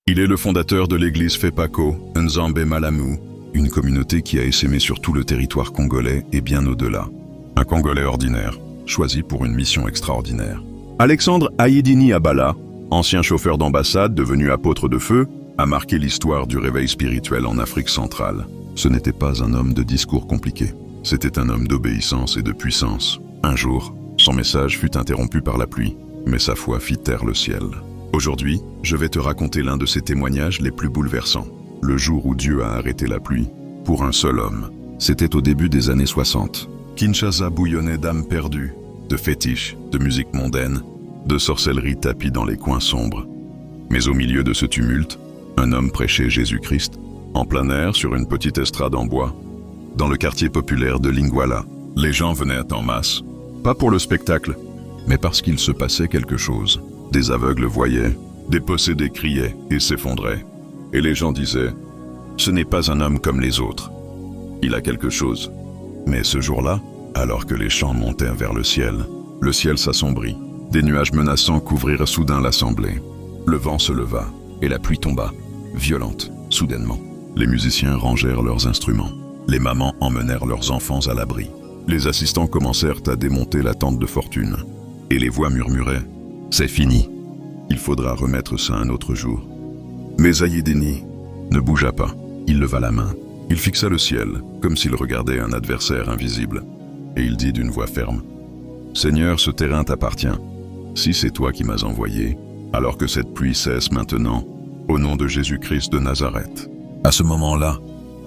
Il est le fondateur de l'église Fepako, Nzambe Malamu, une communauté qui a essaimé sur tout le territoire congolais et bien au-delà. Un Congolais ordinaire, choisi pour une mission extraordinaire. Alexandre Ayedini Abala, ancien chauffeur d'ambassade devenu apôtre de feu, a marqué l'histoire du réveil spirituel en Afrique centrale. Ce n'était pas un homme de discours compliqués, c'était un homme d'obéissance et de puissance. Un jour, son message fut interrompu par la pluie, mais sa foi fit taire le ciel. Aujourd'hui, je vais te raconter l'un de ces témoignages les plus bouleversants. Le jour où Dieu a arrêté la pluie, pour un seul homme. C'était au début des années 60. Kinshasa bouillonnait d'âmes perdues, de fétiches, de musique mondaine, de sorcellerie tapie dans les coins sombres. Mais au milieu de ce tumulte, un homme prêchait Jésus-Christ, en plein air sur une petite estrade en bois, dans le quartier populaire de Lingwala. Les gens venaient en masse, pas pour le spectacle, mais parce qu'il se passait quelque chose. Des aveugles voyaient, des possédés criaient et s'effondraient. Et les gens disaient, « Ce n'est pas un homme comme les autres. Il a quelque chose. » Mais ce jour-là, alors que les chants montèrent vers le ciel s'assombrit. Des nuages menaçants couvrirent soudain l'assemblée. Le vent se leva et la pluie tomba, violente, soudainement. Les musiciens rangèrent leurs instruments. Les mamans emmenèrent leurs enfants à l'abri. Les assistants commencèrent à démonter la tente de fortune. Et les voix murmuraient, « C'est fini. Il faudra remettre ça un autre jour. » Mais Ayedini ne bougea pas. Il leva la main. Il fixa le ciel, comme s'il regardait un adversaire invisible. Et il dit d'une voix ferme, « Seigneur, ce terrain t'appartient. Si c'est toi qui m'as envoyé, alors que cette pluie cesse maintenant, au nom de Jésus-Christ de Nazareth. » À ce moment-là,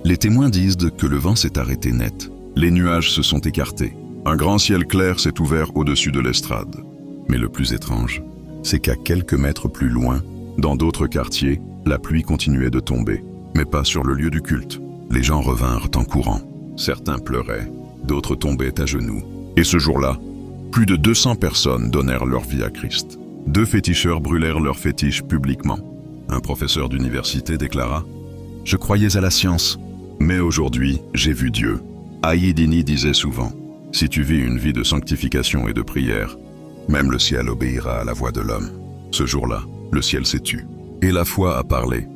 les témoins disent que le vent s'est arrêté net. Les nuages se sont écartés. Un grand ciel clair s'est ouvert au-dessus de l'estrade. Mais le plus étrange, c'est qu'à quelques mètres plus loin, dans d'autres quartiers, la pluie continuait de tomber, mais pas sur le lieu du culte. Les gens revinrent en courant. Certains pleuraient, d'autres tombaient à genoux. Et ce jour-là, plus de 200 personnes donnèrent leur vie à Christ. 2 féticheurs brûlèrent leurs fétiches publiquement. Un professeur d'université déclara, « Je croyais à la science, mais aujourd'hui, j'ai vu Dieu. » Ayedini disait souvent, « Si tu vis une vie de sanctification et de prière, même le ciel obéira à la voix de l'homme. » Ce jour-là, le ciel s'est tu. Et la foi a parlé.